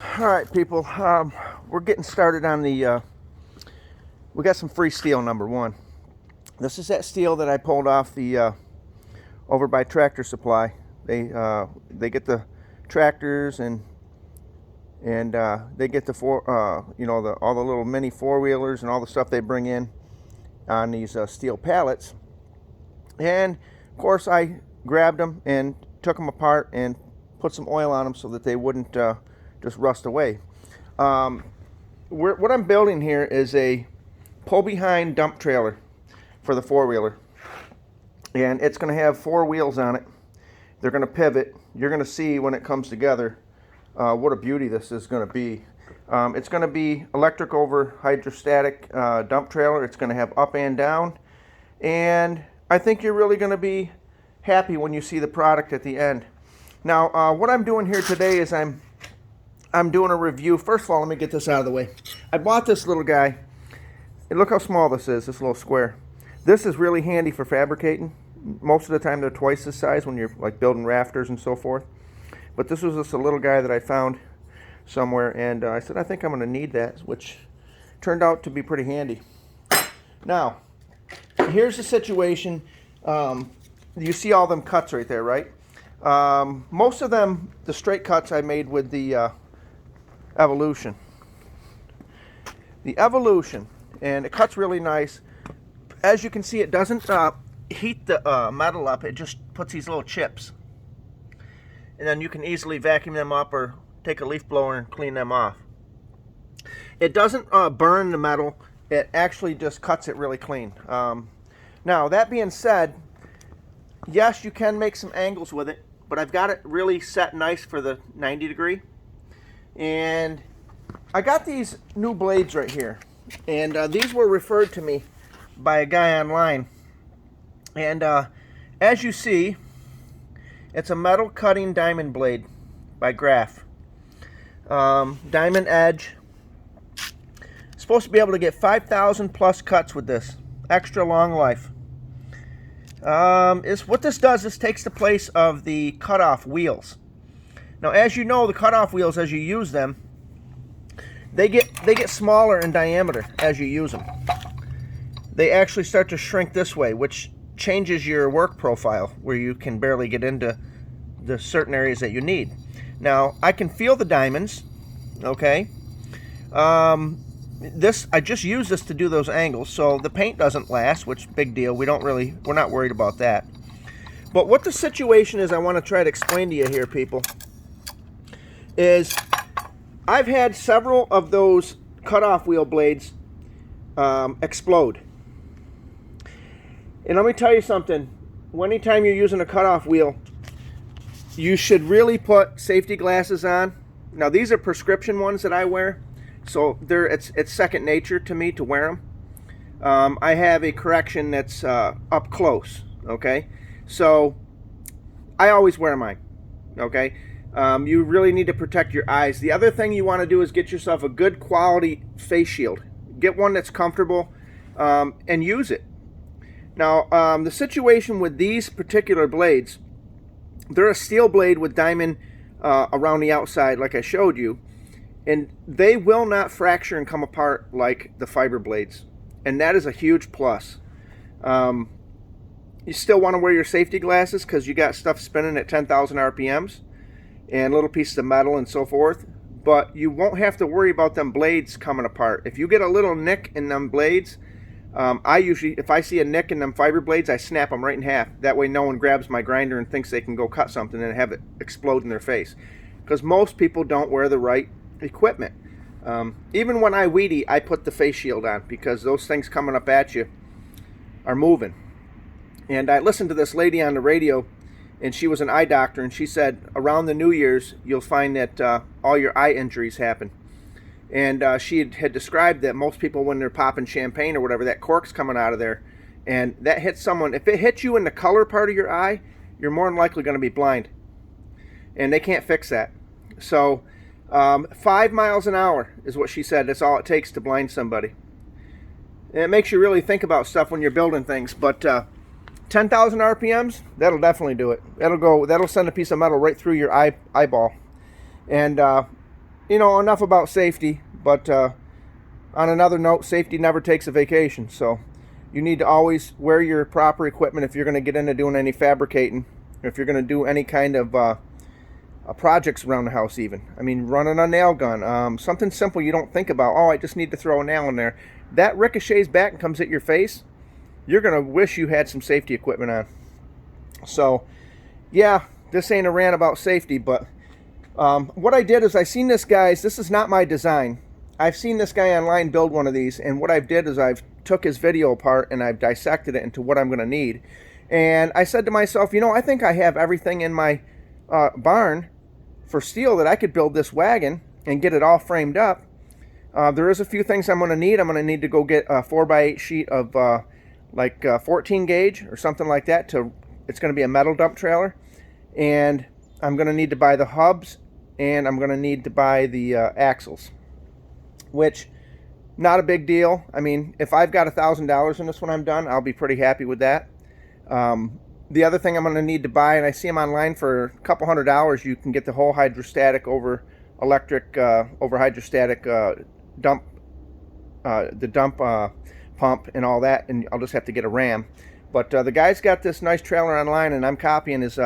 All right, people. We're getting started on the. We got some free steel. Number one. This is that steel that I pulled off the over by Tractor Supply. They get the tractors and they get the all the little mini four wheelers and all the stuff they bring in on these steel pallets. And of course, I grabbed them and took them apart and put some oil on them so that they wouldn't just rust away. What I'm building here is a pull-behind dump trailer for the four-wheeler. And it's going to have four wheels on it. They're going to pivot. You're going to see when it comes together what a beauty this is going to be. It's going to be electric over hydrostatic dump trailer. It's going to have up and down. And I think you're really going to be happy when you see the product at the end. Now, what I'm doing here today is I'm doing a review. First of all, let me get this out of the way. I bought this little guy. And look how small this is, this little square. This is really handy for fabricating. Most of the time they're twice this size when you're like building rafters and so forth. But this was just a little guy that I found somewhere, and I said, I think I'm going to need that, which turned out to be pretty handy. Now, here's the situation. You see all them cuts right there, right? Most of them, the straight cuts I made with the Evolution. The Evolution, and it cuts really nice. As you can see, it doesn't heat the metal up. It just puts these little chips. And then you can easily vacuum them up or take a leaf blower and clean them off. It doesn't burn the metal. It actually just cuts it really clean. Now, that being said, yes, you can make some angles with it, but I've got it really set nice for the 90 degree. And I got these new blades right here. And these were referred to me by a guy online. And as you see, it's a metal cutting diamond blade by Graph. Diamond edge. Supposed to be able to get 5,000 plus cuts with this. Extra long life. What this does is takes the place of the cutoff wheels. Now, as you know, the cutoff wheels, as you use them, they get smaller in diameter as you use them. They actually start to shrink this way, which changes your work profile, where you can barely get into the certain areas that you need. Now, I can feel the diamonds, okay? I just use this to do those angles, so the paint doesn't last, which big deal. We're not worried about that. But what the situation is, I want to try to explain to you here, people, is I've had several of those cutoff wheel blades explode. And let me tell you something. Anytime you're using a cutoff wheel, you should really put safety glasses on. Now, these are prescription ones that I wear, so it's second nature to me to wear them. I have a correction that's up close, okay? So I always wear mine, okay? You really need to protect your eyes. The other thing you want to do is get yourself a good quality face shield. Get one that's comfortable and use it. Now, the situation with these particular blades, they're a steel blade with diamond around the outside, like I showed you, and they will not fracture and come apart like the fiber blades, and that is a huge plus. You still want to wear your safety glasses because you got stuff spinning at 10,000 RPMs and little pieces of metal and so forth, but you won't have to worry about them blades coming apart. If you get a little nick in them blades, if I see a nick in them fiber blades, I snap them right in half. That way no one grabs my grinder and thinks they can go cut something and have it explode in their face. Because most people don't wear the right equipment. Even when I weedy, I put the face shield on because those things coming up at you are moving. And I listened to this lady on the radio, and she was an eye doctor, and she said around the New Year's, you'll find that all your eye injuries happen. And she had described that most people, when they're popping champagne or whatever, that cork's coming out of there, and that hits someone. If it hits you in the color part of your eye, you're more than likely going to be blind, and they can't fix that. So 5 miles an hour is what she said. That's all it takes to blind somebody. And it makes you really think about stuff when you're building things. But 10,000 RPMs, that'll definitely do it. That'll send a piece of metal right through your eyeball. And you know, enough about safety, but on another note, safety never takes a vacation. So you need to always wear your proper equipment if you're going to get into doing any fabricating, or if you're going to do any kind of projects around the house even. I mean, running a nail gun, something simple you don't think about. Oh, I just need to throw a nail in there. That ricochets back and comes at your face. You're going to wish you had some safety equipment on. So, yeah, this ain't a rant about safety, but what I did is I seen this guy's, this is not my design. I've seen this guy online build one of these, and what I've did is I've took his video apart and I've dissected it into what I'm going to need. And I said to myself, you know, I think I have everything in my barn for steel that I could build this wagon and get it all framed up. There is a few things I'm going to need. I'm going to need to go get a 4x8 sheet of like 14 gauge or something like that. It's going to be a metal dump trailer, and I'm going to need to buy the hubs, and I'm going to need to buy the axles, which not a big deal. I mean, if I've got $1,000 in this when I'm done, I'll be pretty happy with that. The other thing I'm going to need to buy, and I see them online for a couple $100, you can get the whole hydrostatic over electric over hydrostatic dump, the dump pump and all that, and I'll just have to get a ram. But the guy's got this nice trailer online, and I'm copying his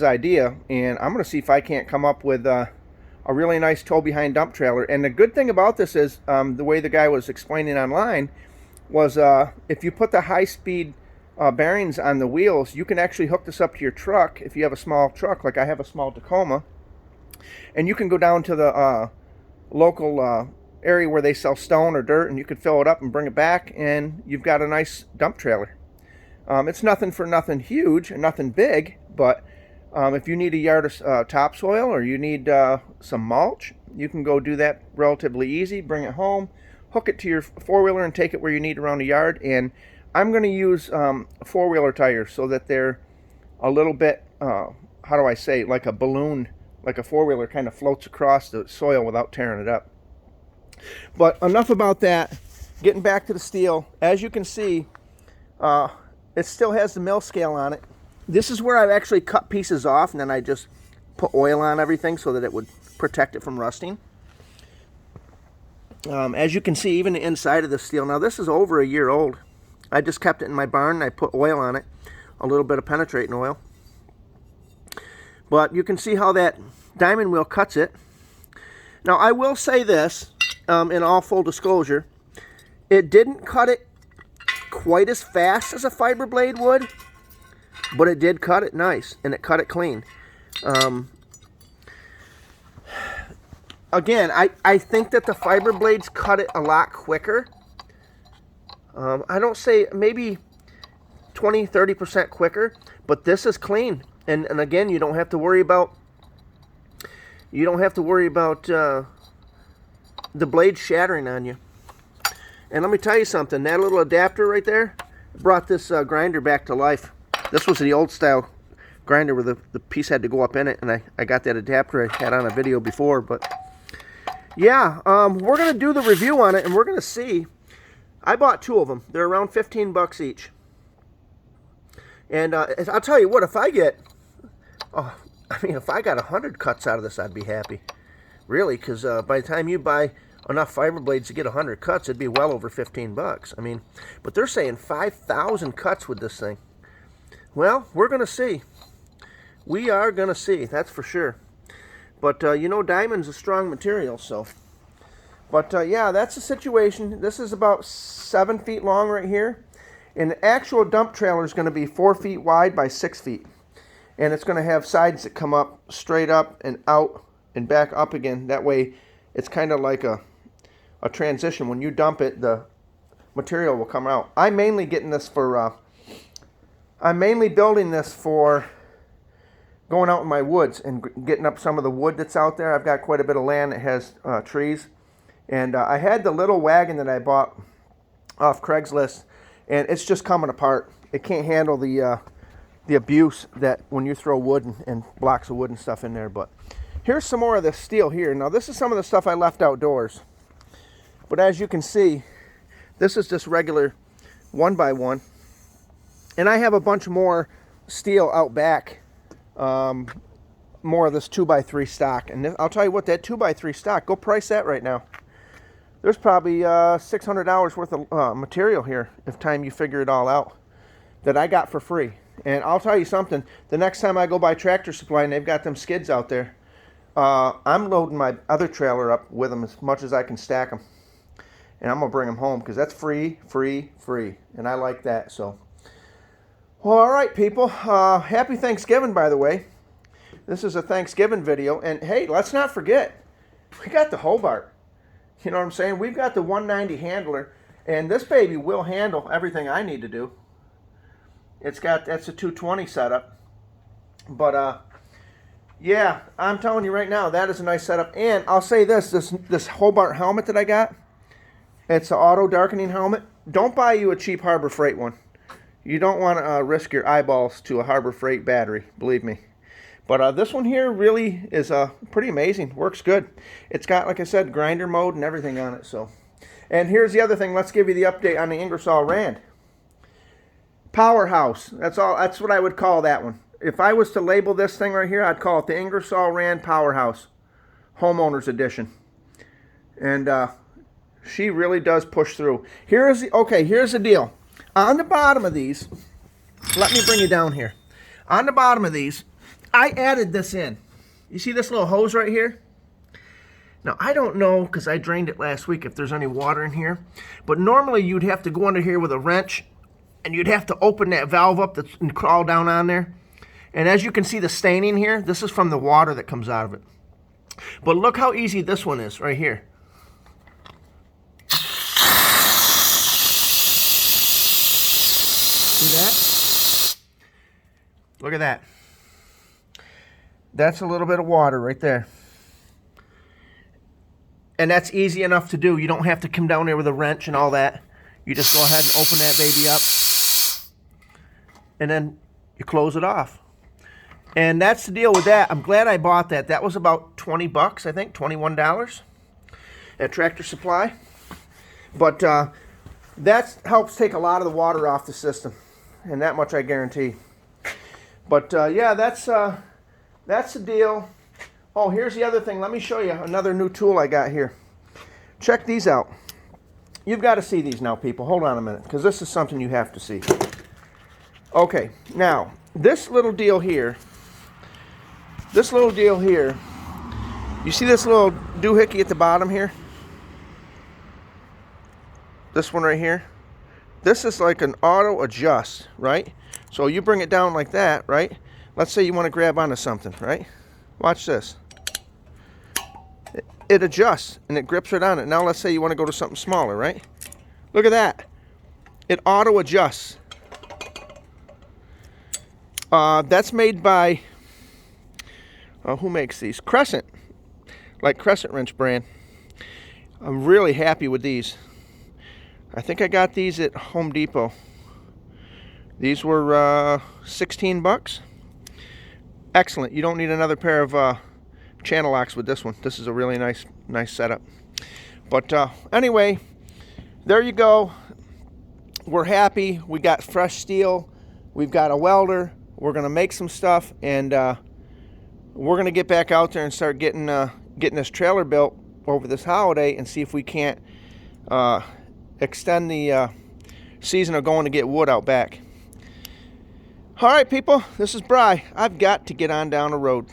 idea, and I'm going to see if I can't come up with a really nice tow-behind dump trailer. And the good thing about this is the way the guy was explaining online was if you put the high-speed bearings on the wheels, you can actually hook this up to your truck if you have a small truck, like I have a small Tacoma, and you can go down to the local area where they sell stone or dirt, and you can fill it up and bring it back, and you've got a nice dump trailer. It's nothing huge and nothing big, but if you need a yard of topsoil or you need some mulch, you can go do that relatively easy, bring it home, hook it to your four-wheeler and take it where you need around the yard. And I'm going to use four-wheeler tires so that they're a little bit, how do I say, like a balloon, like a four-wheeler kind of floats across the soil without tearing it up. But enough about that. Getting back to the steel, as you can see, it still has the mill scale on it. This is where I've actually cut pieces off, and then I just put oil on everything so that it would protect it from rusting. As you can see, even the inside of the steel, now this is over a year old. I just kept it in my barn, and I put oil on it, a little bit of penetrating oil. But you can see how that diamond wheel cuts it. Now I will say this, in all full disclosure, it didn't cut it quite as fast as a fiber blade would, but it did cut it nice, and it cut it clean. Again, I think that the fiber blades cut it a lot quicker. I don't say maybe 20-30% quicker, but this is clean. And again, you don't have to worry about the blade shattering on you. And let me tell you something, that little adapter right there brought this grinder back to life. This was the old style grinder where the piece had to go up in it, and I got that adapter I had on a video before. But yeah, we're going to do the review on it, and we're going to see. I bought two of them. They're around 15 bucks each. And I'll tell you what, if I get, if I got 100 cuts out of this, I'd be happy. Really, because by the time you buy enough fiber blades to get 100 cuts, it'd be well over 15 bucks. I mean, but they're saying 5,000 cuts with this thing. Well, we're going to see. We are going to see, that's for sure. But, you know, diamond's a strong material, so. But, yeah, that's the situation. This is about 7 feet long right here. And the actual dump trailer is going to be 4 feet wide by 6 feet. And it's going to have sides that come up straight up and out and back up again. That way, it's kind of like a transition. When you dump it, the material will come out. I'm mainly getting this for... I'm mainly building this for going out in my woods and getting up some of the wood that's out there. I've got quite a bit of land that has trees. And I had the little wagon that I bought off Craigslist, and it's just coming apart. It can't handle the abuse that when you throw wood and blocks of wood and stuff in there. But here's some more of the steel here. Now this is some of the stuff I left outdoors. But as you can see, this is just regular 1x1. And I have a bunch more steel out back more of this 2x3 stock. And I'll tell you what, that 2x3 stock, go price that right now. There's probably $600 worth of material here, if time you figure it all out, that I got for free. And I'll tell you something, the next time I go by Tractor Supply and they've got them skids out there, I'm loading my other trailer up with them as much as I can stack them. And I'm going to bring them home because that's free, free, free. And I like that. So, well, all right, people. Happy Thanksgiving, by the way. This is a Thanksgiving video. And, hey, let's not forget, we got the Hobart. You know what I'm saying? We've got the 190 handler. And this baby will handle everything I need to do. That's a 220 setup. But, yeah, I'm telling you right now, that is a nice setup. And I'll say this Hobart helmet that I got, it's an auto darkening helmet. Don't buy you a cheap Harbor Freight one. You don't want to risk your eyeballs to a Harbor Freight battery, believe me. But this one here really is pretty amazing. Works good. It's got, like I said, grinder mode and everything on it. So, and here's the other thing. Let's give you the update on the Ingersoll Rand. Powerhouse. That's all. That's what I would call that one. If I was to label this thing right here, I'd call it the Ingersoll Rand Powerhouse Homeowners Edition. And she really does push through. Here's the deal. On the bottom of these, let me bring you down here. On the bottom of these, I added this in. You see this little hose right here? Now, I don't know, because I drained it last week, if there's any water in here. But normally, you'd have to go under here with a wrench, and you'd have to open that valve up and crawl down on there. And as you can see the staining here, this is from the water that comes out of it. But look how easy this one is right here. See that? Look at that. That's a little bit of water right there. And that's easy enough to do. You don't have to come down there with a wrench and all that. You just go ahead and open that baby up. And then you close it off. And that's the deal with that. I'm glad I bought that. That was about 20 bucks, I think, $21 at Tractor Supply. But that helps take a lot of the water off the system. And that much I guarantee. But yeah, that's the deal. Oh, here's the other thing. Let me show you another new tool I got here. Check these out. You've got to see these now, people. Hold on a minute, because this is something you have to see. Okay, now, this little deal here, you see this little doohickey at the bottom here? This one right here? This is like an auto adjust, right? So you bring it down like that, right? Let's say you want to grab onto something, right? Watch this. It adjusts and it grips right on it. Now let's say you want to go to something smaller, right? Look at that. It auto adjusts. That's made by, who makes these? Crescent. Like Crescent Wrench brand. I'm really happy with these. I think I got these at Home Depot. These were 16 bucks. Excellent. You don't need another pair of channel locks with this one. This is a really nice setup. But anyway, there you go. We're happy. We got fresh steel. We've got a welder. We're going to make some stuff, and we're going to get back out there and start getting this trailer built over this holiday and see if we can't extend the season of going to get wood out back. All right, people, this is Bry. I've got to get on down the road.